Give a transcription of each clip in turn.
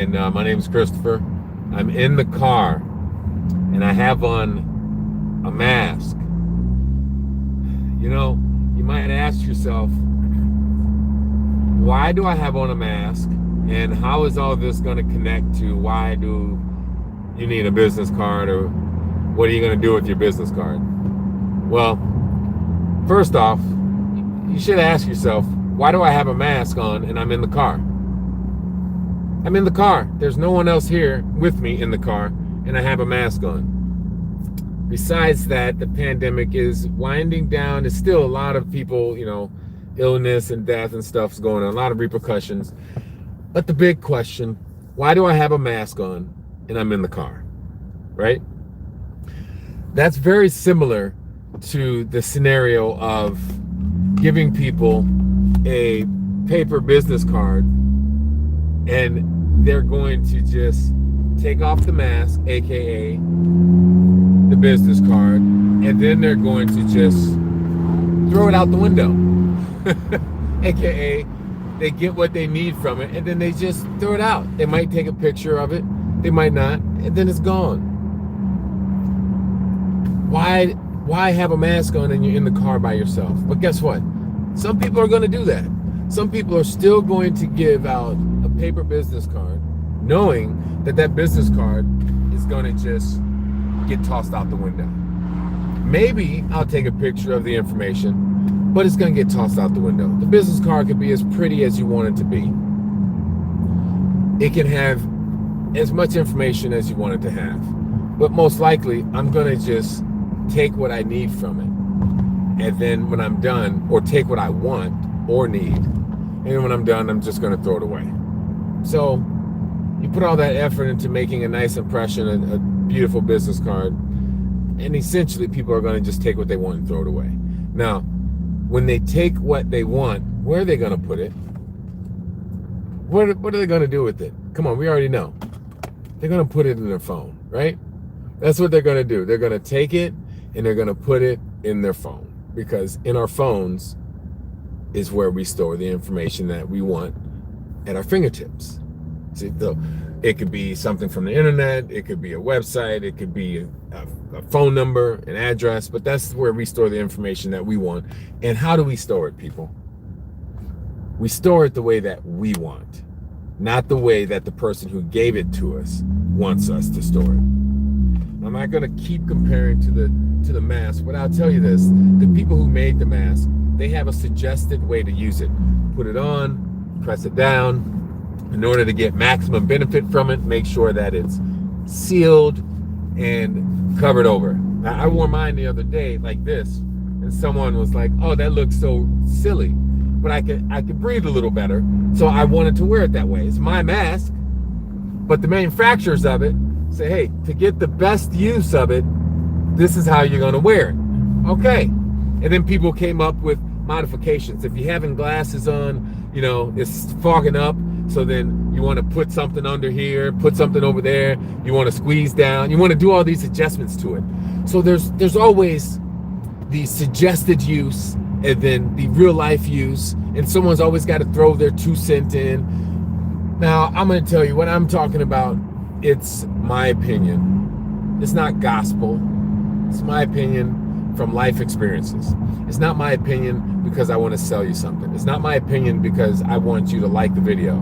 And my name is Christopher. I'm in the car and I have on a mask. You know, you might ask yourself, why do I have on a mask? And how is all this going to connect to why do you need a business card, or what are you going to do with your business card? Well, first off, you should ask yourself, why do I have a mask on and I'm in the car? I'm in the car. There's no one else here with me in the car, and I have a mask on. Besides that, the pandemic is winding down. There's still a lot of people, illness and death and stuff's going on, a lot of repercussions. But the big question, why do I have a mask on and I'm in the car, right? That's very similar to the scenario of giving people a paper business card and they're going to just take off the mask, aka the business card, and then they're going to just throw it out the window, aka they get what they need from it and then they just throw it out. They might take a picture of it, they might not, and then it's gone. Why have a mask on and you're in the car by yourself? But guess what? Some people are going to do that. Some people are still going to give out a paper business card knowing that that business card is going to just get tossed out the window. Maybe I'll take a picture of the information, but it's going to get tossed out the window. The business card could be as pretty as you want it to be. It can have as much information as you want it to have. But most likely, I'm going to just take what I need from it. And then when I'm done, or take what I want or need, and then when I'm done, I'm just going to throw it away. So you put all that effort into making a nice impression, a beautiful business card, and essentially people are going to just take what they want and throw it away. Now, when they take what they want, where are they going to put it? What are they going to do with it? Come on, we already know. They're going to put it in their phone, right? That's what they're going to do. They're going to take it and they're going to put it in their phone, because in our phones is where we store the information that we want at our fingertips. See, it could be something from the internet, it could be a website, it could be a phone number, an address, but that's where we store the information that we want. And how do we store it, people? We store it the way that we want, not the way that the person who gave it to us wants us to store it. I'm not going to keep comparing to the mask, but I'll tell you this: the people who made the mask, they have a suggested way to use it. Put it on, press it down. In order to get maximum benefit from it, make sure that it's sealed and covered over. Now, I wore mine the other day like this, and someone was like, "Oh, that looks so silly," but I could breathe a little better, so I wanted to wear it that way. It's my mask, but the manufacturers of it say, "Hey, to get the best use of it, this is how you're going to wear it." Okay, and then people came up with modifications. If you're having glasses on, it's fogging up. So then you want to put something under here, put something over there. You want to squeeze down. You want to do all these adjustments to it. So there's always the suggested use and then the real life use. And someone's always got to throw their 2 cents in. Now, I'm going to tell you what I'm talking about. It's my opinion. It's not gospel. It's my opinion from life experiences. It's not my opinion because I want to sell you something. It's not my opinion because I want you to like the video.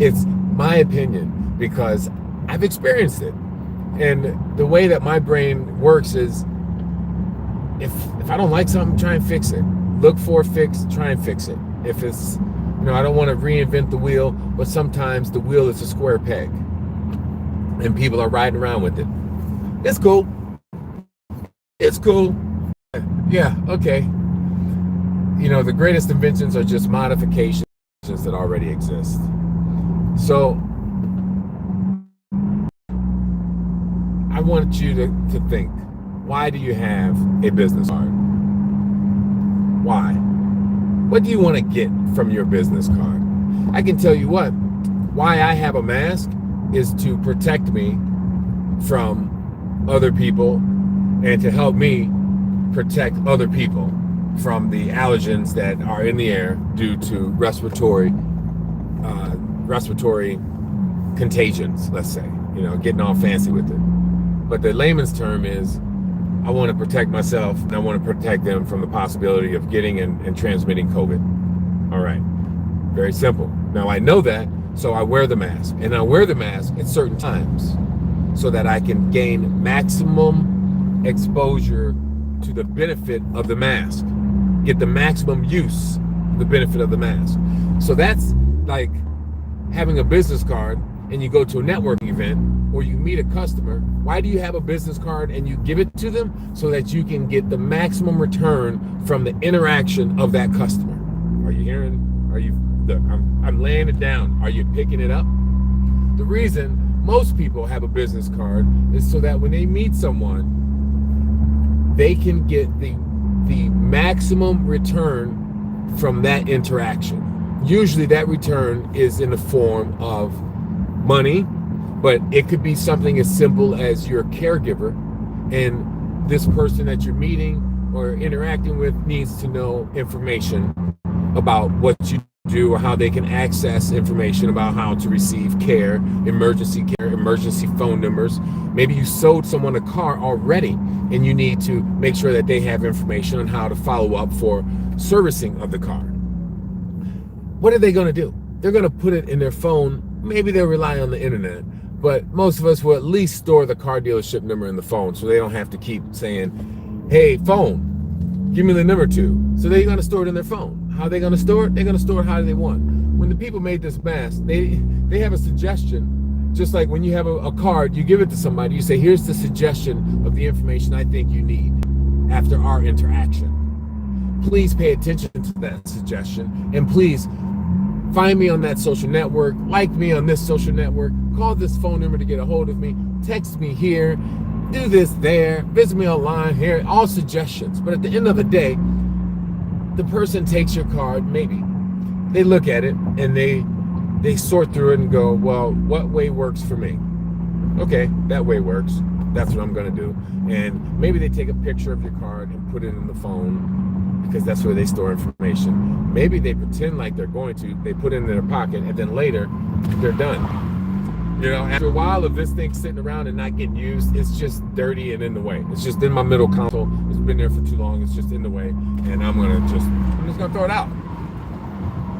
It's my opinion because I've experienced it. And the way that my brain works is, if I don't like something, try and fix it. Look for a fix, try and fix it. If it's, I don't want to reinvent the wheel, but sometimes the wheel is a square peg and people are riding around with it. It's cool. It's cool. Yeah, okay. The greatest inventions are just modifications that already exist. So I want you to think, why do you have a business card? Why? What do you want to get from your business card? I can tell you why I have a mask is to protect me from other people and to help me protect other people from the allergens that are in the air due to respiratory contagions, let's say, getting all fancy with it. But the layman's term is, I want to protect myself and I want to protect them from the possibility of getting and transmitting COVID. All right. Very simple. Now I know that, so I wear the mask. And I wear the mask at certain times so that I can gain maximum exposure to the benefit of the mask. Get the maximum use of the benefit of the mask. So that's like having a business card and you go to a networking event or you meet a customer. Why do you have a business card and you give it to them? So that you can get the maximum return from the interaction of that customer. Are you hearing? I'm laying it down. Are you picking it up? The reason most people have a business card is so that when they meet someone, they can get the maximum return from that interaction. Usually that return is in the form of money, but it could be something as simple as you're a caregiver and this person that you're meeting or interacting with needs to know information about what you do or how they can access information about how to receive care, emergency phone numbers. Maybe you sold someone a car already and you need to make sure that they have information on how to follow up for servicing of the car. What are they going to do? They're going to put it in their phone. Maybe they'll rely on the internet, but most of us will at least store the car dealership number in the phone so they don't have to keep saying, hey, phone, give me the number to. So they're going to store it in their phone. How are they going to store it? They're going to store it how they want. When the people made this mask, they have a suggestion. Just like when you have a card, you give it to somebody, you say, here's the suggestion of the information I think you need after our interaction. Please pay attention to that suggestion, and please find me on that social network, like me on this social network, call this phone number to get a hold of me, text me here, do this there, visit me online here, all suggestions. But at the end of the day, the person takes your card, maybe they look at it and they sort through it and go, well, what way works for me? Okay, that way works. That's what I'm going to do. And maybe they take a picture of your card and put it in the phone because that's where they store information. Maybe they pretend like they're going to, they put it in their pocket, and then later they're done. After a while of this thing sitting around and not getting used, it's just dirty and in the way. It's just in my middle console. It's been there for too long. It's just in the way, and I'm just gonna throw it out.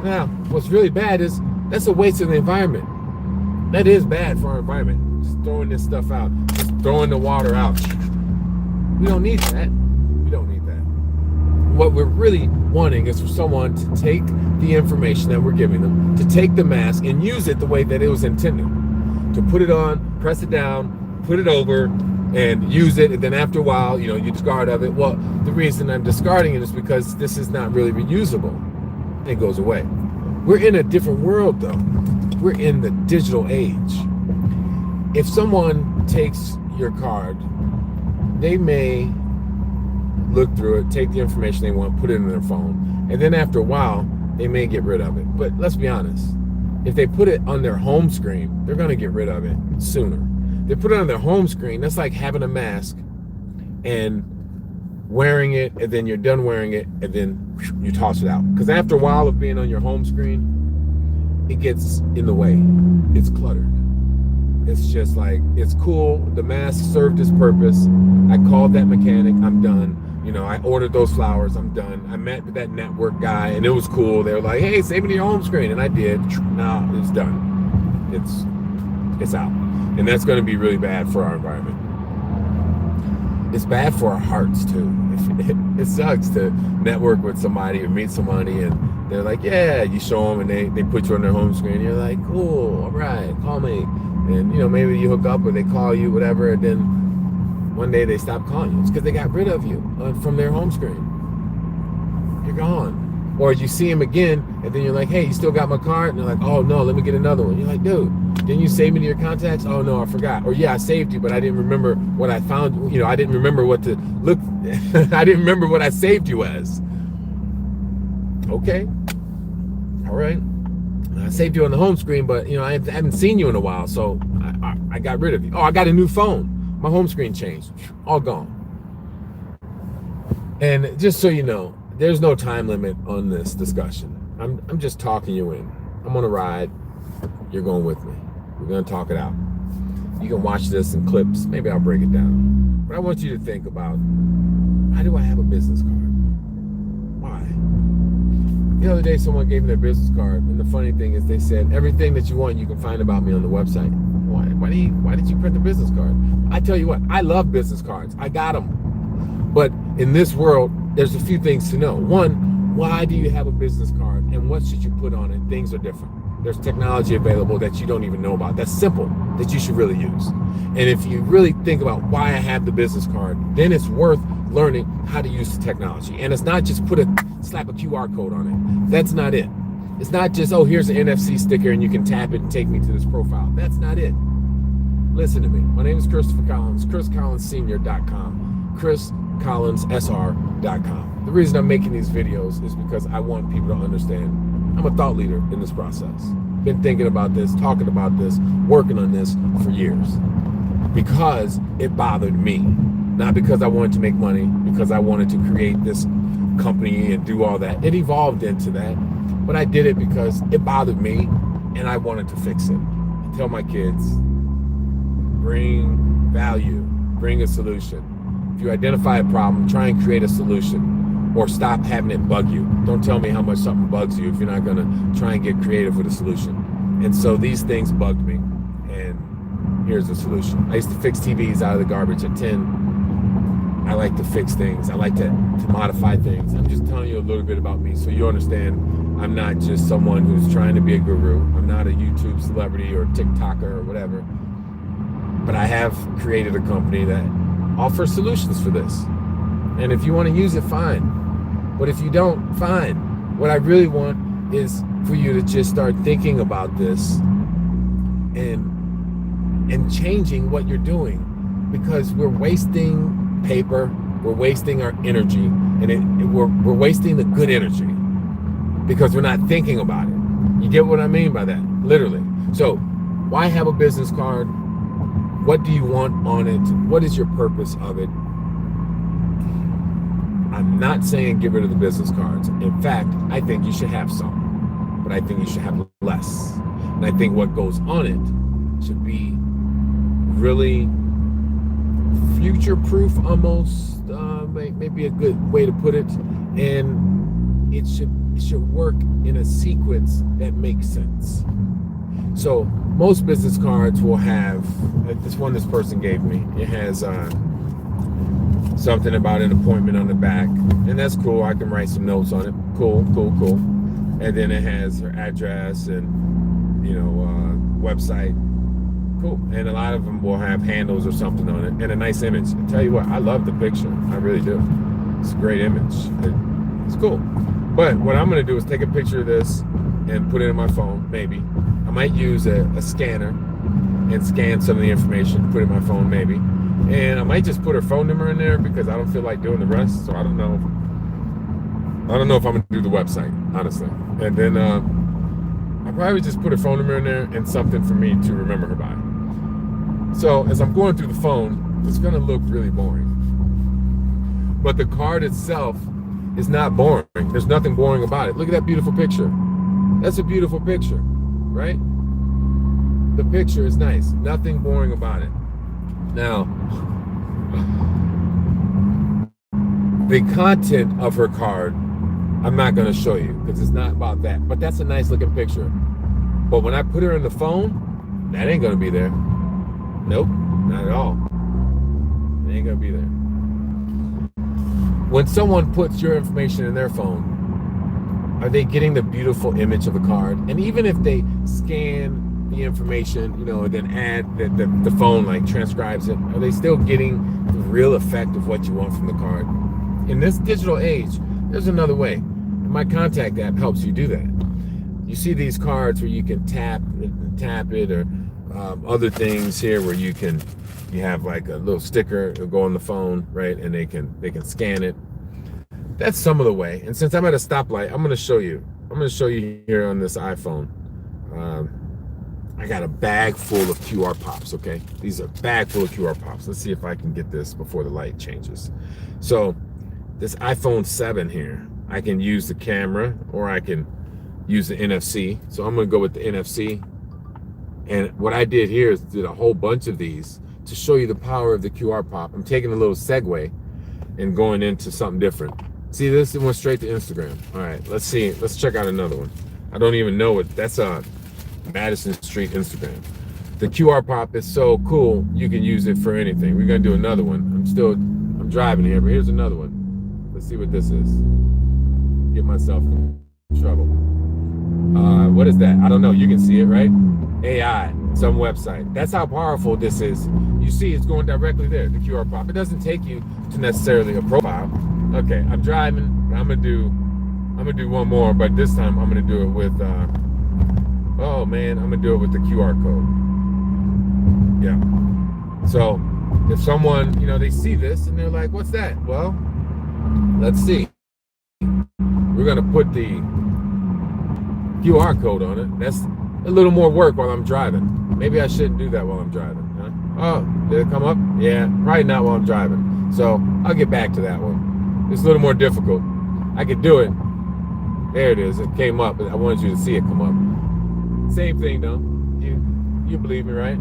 Now, what's really bad is that's a waste of the environment. That is bad for our environment. Just throwing this stuff out, just throwing the water out. We don't need that. We don't need that. What we're really wanting is for someone to take the information that we're giving them, to take the mask and use it the way that it was intended. To put it on, press it down, put it over, and use it. And then after a while, you discard of it. Well, the reason I'm discarding it is because this is not really reusable. It goes away. We're in a different world, though. We're in the digital age. If someone takes your card, they may look through it, take the information they want, put it in their phone, and then after a while, they may get rid of it. But let's be honest. If they put it on their home screen, they're going to get rid of it sooner. They put it on their home screen. That's like having a mask and wearing it, and then you're done wearing it, and then you toss it out. Because after a while of being on your home screen, it gets in the way. It's cluttered. It's just like, it's cool. The mask served its purpose. I called that mechanic. I'm done. I ordered those flowers. I'm done. I met with that network guy, and it was cool. They were like, hey, save me to your home screen. And I did. Now it's done. It's out. And that's going to be really bad for our environment. It's bad for our hearts, too. It sucks to network with somebody or meet somebody, and they're like, yeah, you show them, and they put you on their home screen. You're like, cool, all right, call me. And, maybe you hook up or they call you, whatever, and then one day they stop calling you. It's because they got rid of you from their home screen. You're gone. Or you see them again, and then you're like, hey, you still got my card? And they're like, oh, no, let me get another one. You're like, dude, didn't you save me to your contacts? Oh, no, I forgot. Or, yeah, I saved you, but I didn't remember what I found. I didn't remember what to look. I didn't remember what I saved you as. Okay. All right. I saved you on the home screen, but, I haven't seen you in a while, so I got rid of you. Oh, I got a new phone. My home screen changed. All gone. And just so you know, there's no time limit on this discussion. I'm just talking you in. I'm on a ride. You're going with me. We're going to talk it out. You can watch this in clips. Maybe I'll break it down. But I want you to think about, why do I have a business card? Why? The other day, someone gave me their business card, and the funny thing is they said, everything that you want, you can find about me on the website. Why did you print the business card? I tell you what, I love business cards. I got them. But in this world, there's a few things to know. One, why do you have a business card, and what should you put on it? Things are different. There's technology available that you don't even know about. That's simple, that you should really use. And if you really think about why I have the business card, then it's worth learning how to use the technology. And it's not just slap a QR code on it. That's not it. It's not just, oh, here's an NFC sticker and you can tap it and take me to this profile. That's not it. Listen to me. My name is Christopher Collins, chriscollinssenior.com, chriscollinssr.com. The reason I'm making these videos is because I want people to understand I'm a thought leader in this process. Been thinking about this, talking about this, working on this for years because it bothered me. Not because I wanted to make money, because I wanted to create this company and do all that. It evolved into that, but I did it because it bothered me and I wanted to fix it. I tell my kids, bring value, bring a solution. If you identify a problem, try and create a solution. Or stop having it bug you. Don't tell me how much something bugs you if you're not gonna try and get creative with a solution. And so these things bugged me, and here's the solution. I used to fix TVs out of the garbage at 10. I like to fix things. I like to modify things. I'm just telling you a little bit about me so you understand I'm not just someone who's trying to be a guru. I'm not a YouTube celebrity or TikToker or whatever. But I have created a company that offers solutions for this. And if you want to use it, fine. But if you don't, fine. What I really want is for you to just start thinking about this and changing what you're doing, because we're wasting paper, we're wasting our energy, and we're wasting the good energy because we're not thinking about it. You get what I mean by that? Literally. So why have a business card? What do you want on it? What is your purpose of it? I'm not saying get rid of the business cards. In fact, I think you should have some, but I think you should have less. And I think what goes on it should be really future-proof almost, maybe a good way to put it. And it should work in a sequence that makes sense. So most business cards will have, like this one this person gave me, it has something about an appointment on the back, and that's cool. I can write some notes on it. Cool. And then it has her address and website. Cool. And a lot of them will have handles or something on it and a nice image. I tell you what, I love the picture. I really do. It's a great image. It's cool. But what I'm going to do is take a picture of this and put it in my phone. Maybe I might use a scanner and scan some of the information, put it in my phone maybe. And I might just put her phone number in there because I don't feel like doing the rest. So I don't know if I'm going to do the website, honestly. And then I'll probably just put her phone number in there and something for me to remember her by. So as I'm going through the phone, it's going to look really boring. But the card itself is not boring. There's nothing boring about it. Look at that beautiful picture. That's a beautiful picture, right? The picture is nice. Nothing boring about it. Now, the content of her card, I'm not going to show you because it's not about that. But that's a nice looking picture. But when I put her in the phone, that ain't going to be there. Nope, not at all. It ain't going to be there. When someone puts your information in their phone, are they getting the beautiful image of the card? And even if they scan the information, then add the phone like transcribes it, are they still getting the real effect of what you want from the card? In this digital age, there's another way. My contact app helps you do that. You see these cards where you can tap it, or other things here where you have like a little sticker that'll go on the phone, right? And they can scan it. That's some of the way. And since I'm at a stoplight, I'm going to show you here on this iPhone. I got a bag full of QR pops, okay? These are a bag full of QR pops. Let's see if I can get this before the light changes. So this iPhone 7 here, I can use the camera or I can use the NFC. So I'm gonna go with the NFC. And what I did here is did a whole bunch of these to show you the power of the QR pop. I'm taking a little segue and going into something different. See, this went straight to Instagram. All right, let's see. Let's check out another one. I don't even know what that's on. Madison Street Instagram. The QR pop is so cool, you can use it for anything. We're gonna do another one. I'm driving here, but here's another one. Let's see what this is. Get myself in trouble. What is that? I don't know. You can see it, right? AI, some website. That's how powerful this is. You see it's going directly there, the QR pop. It doesn't take you to necessarily a profile. Okay, I'm driving. I'm gonna do one more, but this time I'm gonna do it with oh man, I'm gonna do it with the QR code. Yeah. So if someone, they see this and they're like, what's that? Well, let's see. We're gonna put the QR code on it. That's a little more work while I'm driving. Maybe I shouldn't do that while I'm driving. Huh? Oh, did it come up? Yeah, probably not while I'm driving. So I'll get back to that one. It's a little more difficult. I could do it. There it is. It came up, but I wanted you to see it come up. Same thing though. You believe me, right?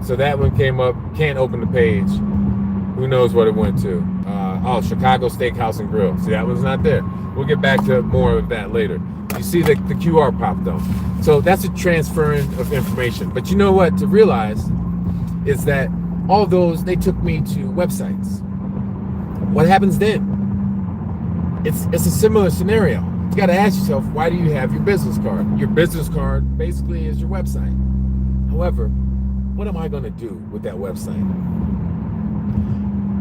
So that one came up. Can't open the page. Who knows what it went to? Chicago Steakhouse and Grill. See, that one's not there. We'll get back to more of that later. You see the QR pop though. So that's a transferring of information. But you know what to realize is that all those, they took me to websites. What happens then? It's a similar scenario. You got to ask yourself, why do you have your business card? Your business card basically is your website. However, what am I going to do with that website?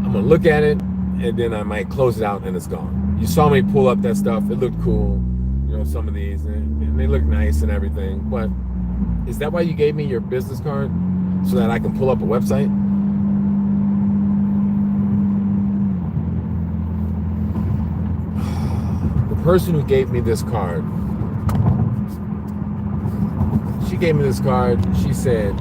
I'm going to look at it and then I might close it out and it's gone. You saw me pull up that stuff. It looked cool. Some of these and they look nice and everything. But is that why you gave me your business card? So that I can pull up a website? The person who gave me this card, she gave me this card. She said,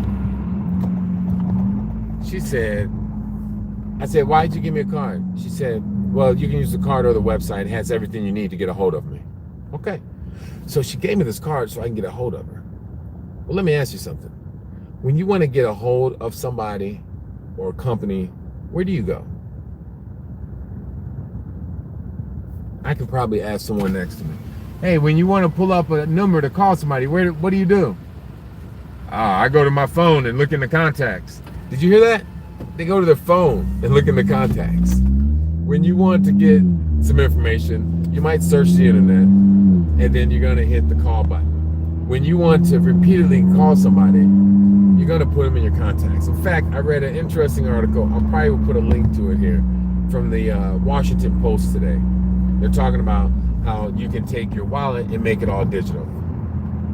I said, why'd you give me a card? She said, well, you can use the card or the website. It has everything you need to get a hold of me. Okay. So she gave me this card so I can get a hold of her. Well, let me ask you something. When you want to get a hold of somebody or a company, where do you go? I could probably ask someone next to me. Hey, when you want to pull up a number to call somebody, what do you do? I go to my phone and look in the contacts. Did you hear that? They go to their phone and look in the contacts. When you want to get some information, you might search the internet and then you're going to hit the call button. When you want to repeatedly call somebody, you're going to put them in your contacts. In fact, I read an interesting article. I'll probably put a link to it here from the Washington Post today. They're talking about how you can take your wallet and make it all digital.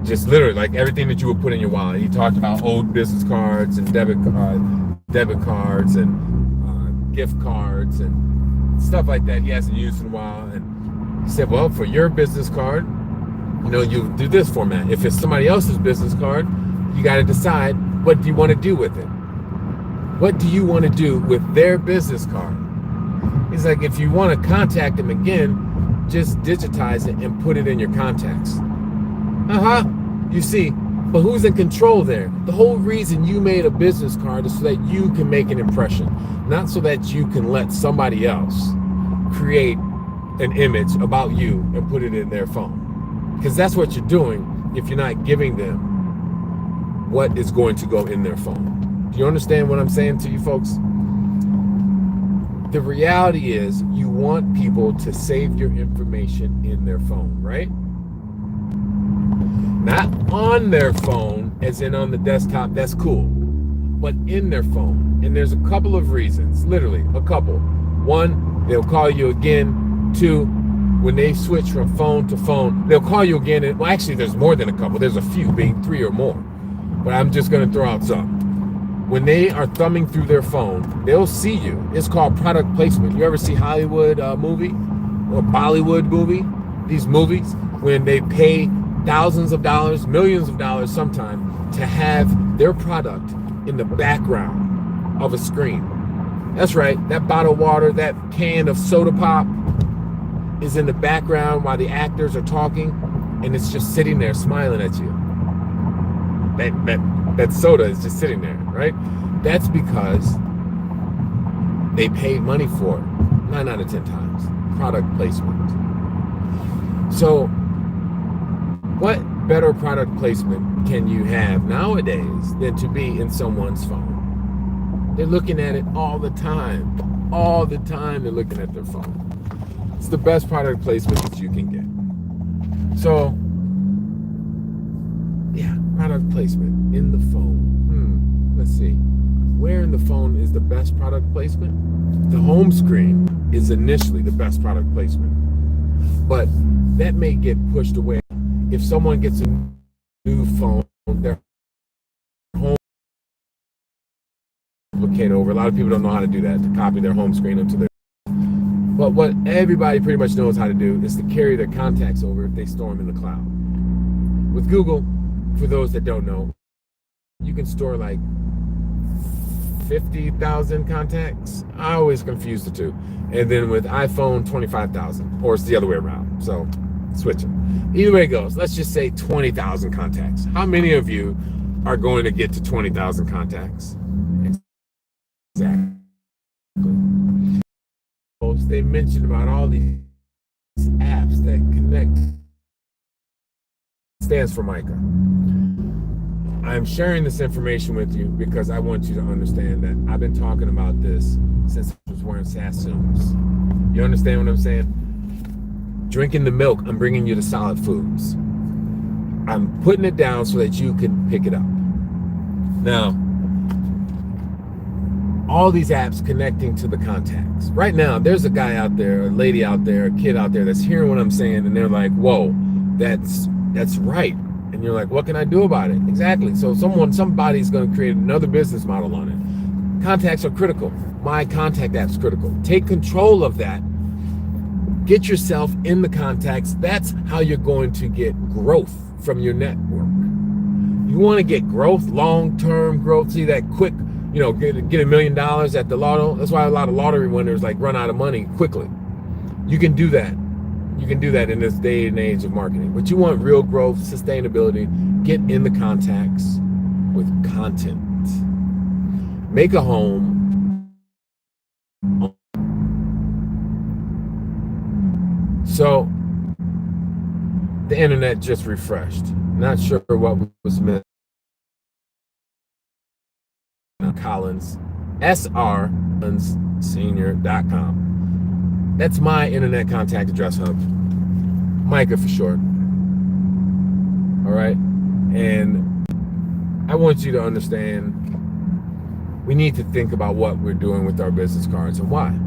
Just literally like everything that you would put in your wallet. He talked about old business cards and debit cards and gift cards and stuff like that he hasn't used in a while. And he said, well, for your business card, you do this format. If it's somebody else's business card, you got to decide, what do you want to do with it? What do you want to do with their business card? He's like, if you want to contact them again, just digitize it and put it in your contacts. You see, but who's in control there? The whole reason you made a business card is so that you can make an impression, not so that you can let somebody else create an image about you and put it in their phone. Because that's what you're doing if you're not giving them what is going to go in their phone. Do you understand what I'm saying to you folks? The reality is you want people to save your information in their phone, right? Not on their phone, as in on the desktop, that's cool, but in their phone. And there's a couple of reasons, literally a couple. One, they'll call you again. Two, when they switch from phone to phone, they'll call you again. And, well, actually, there's more than a couple. There's a few, being 3 or more. But I'm just going to throw out some. When they are thumbing through their phone, they'll see you. It's called product placement. You ever see Hollywood movie or Bollywood movie? These movies, when they pay thousands of dollars, millions of dollars sometime to have their product in the background of a screen. That's right, that bottle of water, that can of soda pop is in the background while the actors are talking, and it's just sitting there smiling at you. that soda is just sitting there, right? That's because they paid money for it. 9 out of 10 times. Product placement. So what better product placement can you have nowadays than to be in someone's phone? They're looking at it all the time. All the time they're looking at their phone. It's the best product placement that you can get. So, yeah, product placement in the phone. Let's see. Where in the phone is the best product placement? The home screen is initially the best product placement. But that may get pushed away. If someone gets a new phone, their home duplicate over. A lot of people don't know how to do that, to copy their home screen into their. But what everybody pretty much knows how to do is to carry their contacts over if they store them in the cloud. With Google, for those that don't know, you can store like 50,000 contacts. I always confuse the two. And then with iPhone, 25,000, or it's the other way around. So switch them. Either way it goes, let's just say 20,000 contacts. How many of you are going to get to 20,000 contacts? Exactly. They mentioned about all these apps that connect. Stands for Micah. I'm sharing this information with you because I want you to understand that I've been talking about this since I was wearing Sassoons. You understand what I'm saying? Drinking the milk, I'm bringing you the solid foods. I'm putting it down so that you can pick it up. Now, all these apps connecting to the contacts. Right now, there's a guy out there, a lady out there, a kid out there that's hearing what I'm saying, and they're like, whoa, that's right. And you're like, what can I do about it? Exactly. So somebody's going to create another business model on it. Contacts are critical. My contact app's critical. Take control of that. Get yourself in the contacts. That's how you're going to get growth from your network. You want to get growth, long-term growth, see that quick, get $1 million at the lotto. That's why a lot of lottery winners like run out of money quickly. You can do that. You can do that in this day and age of marketing. But you want real growth, sustainability, get in the contacts with content. Make a home. So the internet just refreshed. Not sure what was missed. Collins, senior.com. That's my internet contact address hub. Micah for short. All right. And I want you to understand we need to think about what we're doing with our business cards and why.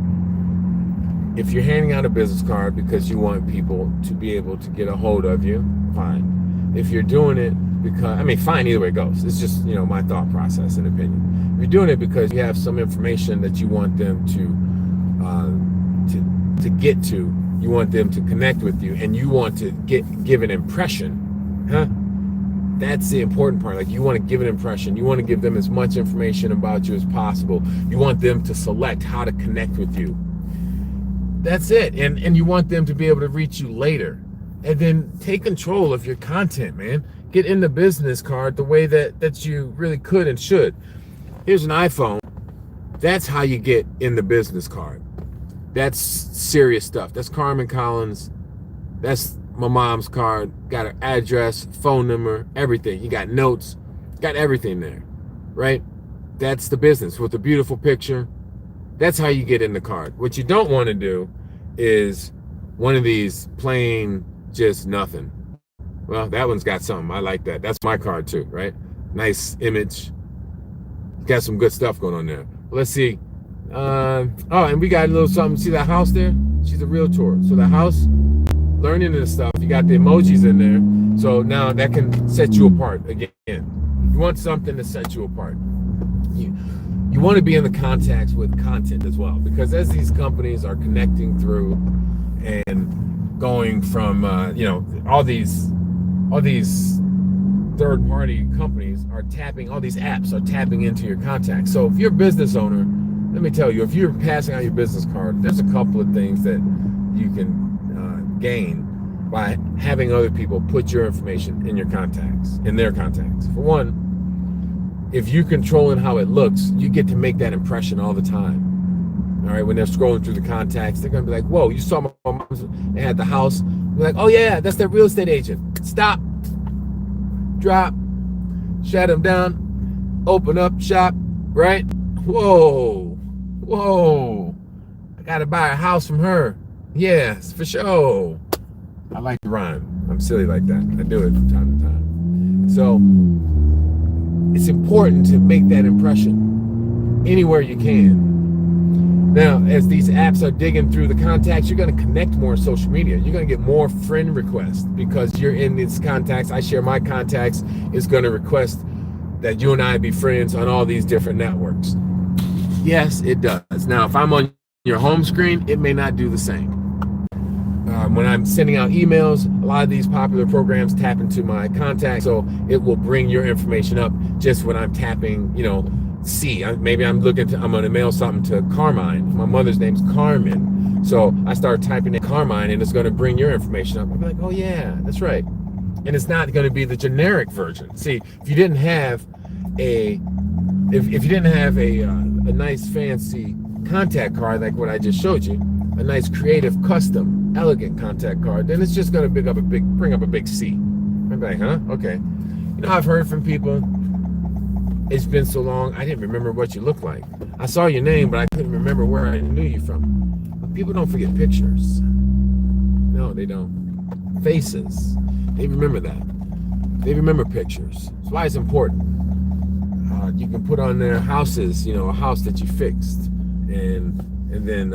If you're handing out a business card because you want people to be able to get a hold of you, fine. If you're doing it because, fine, either way it goes. It's just, my thought process and opinion. If you're doing it because you have some information that you want them to get to, you want them to connect with you, and you want to give an impression, that's the important part. Like, you want to give an impression. You want to give them as much information about you as possible. You want them to select how to connect with you. That's it. And you want them to be able to reach you later. And then take control of your content, man. Get in the business card the way that you really could and should. Here's an iPhone. That's how you get in the business card. That's serious stuff. That's Carmen Collins. That's my mom's card. Got her address, phone number, everything. You got notes. Got everything there, right? That's the business with a beautiful picture. That's how you get in the card. What you don't want to do is one of these plain just nothing. Well, that one's got something. I like that. That's my card too, right? Nice image. Got some good stuff going on there. Let's see. And we got a little something. See that house there? She's a realtor. So the house, learning this stuff, you got the emojis in there. So now that can set you apart again. You want something to set you apart. You want to be in the contacts with content as well, because as these companies are connecting through and going from, all these third-party companies are tapping, all these apps are tapping into your contacts. So if you're a business owner, let me tell you, if you're passing out your business card, there's a couple of things that you can gain by having other people put your information in your contacts, in their contacts. For one, if you controlling how it looks, you get to make that impression all the time. All right, when they're scrolling through the contacts, they're gonna be like, "Whoa, you saw my mom's? They had the house." They're like, "Oh yeah, that's their real estate agent." Stop, drop, shut them down, open up shop, right? Whoa, whoa! I gotta buy a house from her. Yes, for sure. I like to rhyme. I'm silly like that. I do it from time to time. So it's important to make that impression anywhere you can. Now, as these apps are digging through the contacts, you're going to connect more on social media. You're going to get more friend requests because you're in these contacts. I share my contacts. It's going to request that you and I be friends on all these different networks. Yes, it does. Now, if I'm on your home screen, it may not do the same. When I'm sending out emails, a lot of these popular programs tap into my contacts, so it will bring your information up just when I'm tapping, maybe I'm going to mail something to Carmine. My mother's name's Carmen. So I start typing in Carmine and it's going to bring your information up. I'll be like, oh yeah, that's right. And it's not going to be the generic version. See, if you didn't have a nice fancy contact card like what I just showed you, a nice creative, custom, elegant contact card, then it's just going to bring up a big C. I'm like, huh? Okay. I've heard from people, it's been so long, I didn't remember what you look like. I saw your name, but I couldn't remember where I knew you from. But people don't forget pictures. No, they don't. Faces. They remember that. They remember pictures. That's why it's important. You can put on there houses, a house that you fixed. And then,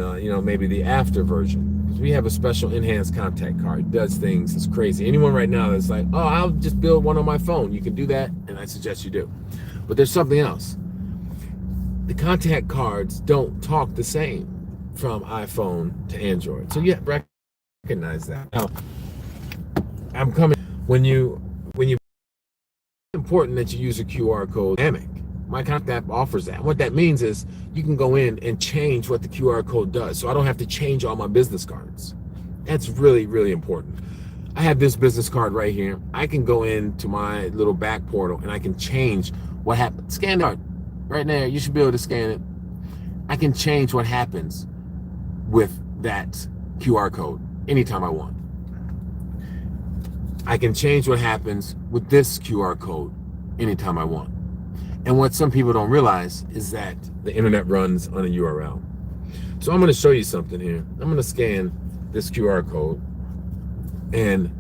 maybe the after version. Because we have a special enhanced contact card. It does things. It's crazy. Anyone right now that's like, oh, I'll just build one on my phone. You can do that, and I suggest you do. But there's something else. The contact cards don't talk the same from iPhone to Android. So you recognize that. Now, I'm coming when you it's important that you use a QR code dynamic. My contact app offers that. What that means is you can go in and change what the QR code does. So I don't have to change all my business cards. That's really, really important. I have this business card right here. I can go into my little back portal and I can change what happens. Scan the card right there. You should be able to scan it. I can change what happens with that QR code anytime I want. I can change what happens with this QR code anytime I want. And what some people don't realize is that the internet runs on a URL. So I'm going to show you something here. I'm going to scan this QR code. And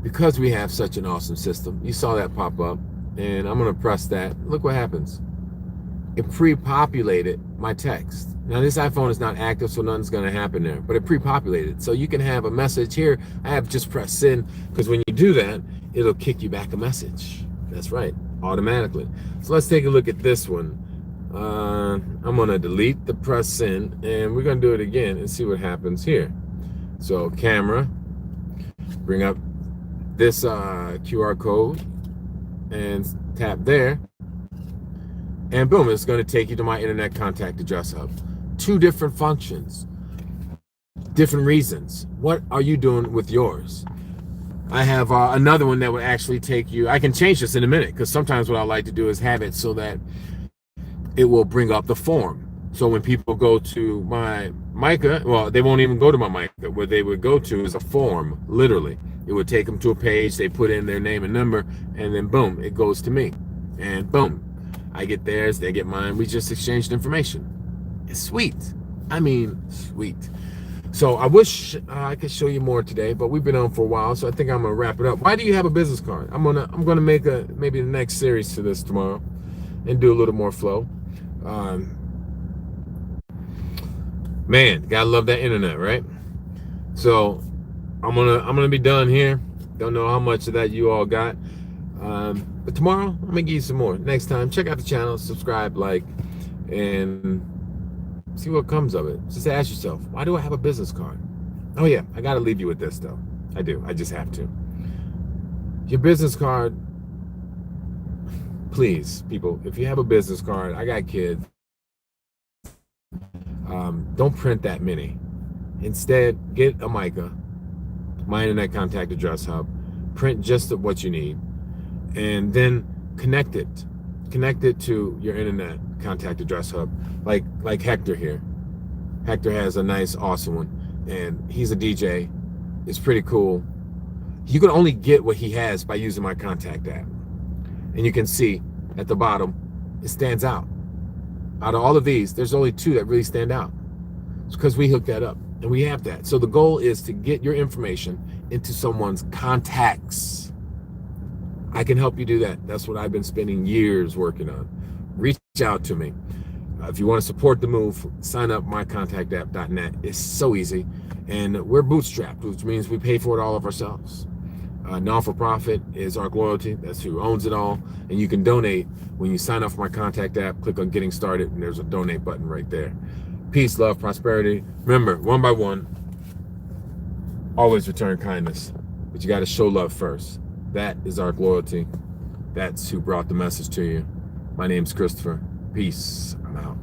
because we have such an awesome system, you saw that pop up. And I'm going to press that. Look what happens. It pre-populated my text. Now this iPhone is not active, so nothing's going to happen there. But it pre-populated. So you can have a message here. I have just pressed send, because when you do that, it'll kick you back a message. That's right. Automatically. So let's take a look at this one. I'm going to delete the press send, and we're going to do it again and see what happens here. So camera, bring up this QR code and tap there, and boom, it's going to take you to my internet contact address hub. Two different functions, different reasons. What are you doing with yours? I have another one that would actually take you. I can change this in a minute, because sometimes what I like to do is have it so that it will bring up the form. So when people go to my Mica, well, they won't even go to my Mica. What they would go to is a form, literally. It would take them to a page, they put in their name and number, and then boom, it goes to me. And boom, I get theirs, they get mine. We just exchanged information. It's sweet. I mean, sweet. So I wish I could show you more today, but we've been on for a while, so I think I'm gonna wrap it up. Why do you have a business card? I'm gonna make maybe the next series to this tomorrow, and do a little more flow. Man, gotta love that internet, right? So I'm gonna be done here. Don't know how much of that you all got, but tomorrow I'm gonna give you some more. Next time, check out the channel, subscribe, like, and see what comes of it. Just ask yourself, why do I have a business card? Oh yeah, I gotta leave you with this though. I do, I just have to. Your business card, please, people, if you have a business card, I got kids, don't print that many. Instead, get a Mica, My Internet Contact Address Hub. Print just what you need, and then connect it to your Internet Contact Address Hub, like Hector here. Hector has a nice, awesome one, and he's a DJ. It's pretty cool. You can only get what he has by using my contact app, and you can see at the bottom it stands out. Out of all of these, there's only 2 that really stand out. It's because we hooked that up, and we have that. So the goal is to get your information into someone's contacts. I can help you do that. That's what I've been spending years working on. Reach out to me. If you want to support the move, sign up mycontactapp.net. It's so easy. And we're bootstrapped, which means we pay for it all of ourselves. Non-for-profit is Arc Loyalty. That's who owns it all. And you can donate when you sign up for my contact app. Click on Getting Started, and there's a donate button right there. Peace, love, prosperity. Remember, one by one, always return kindness. But you got to show love first. That is Arc Loyalty. That's who brought the message to you. My name's Christopher. Peace. I'm out.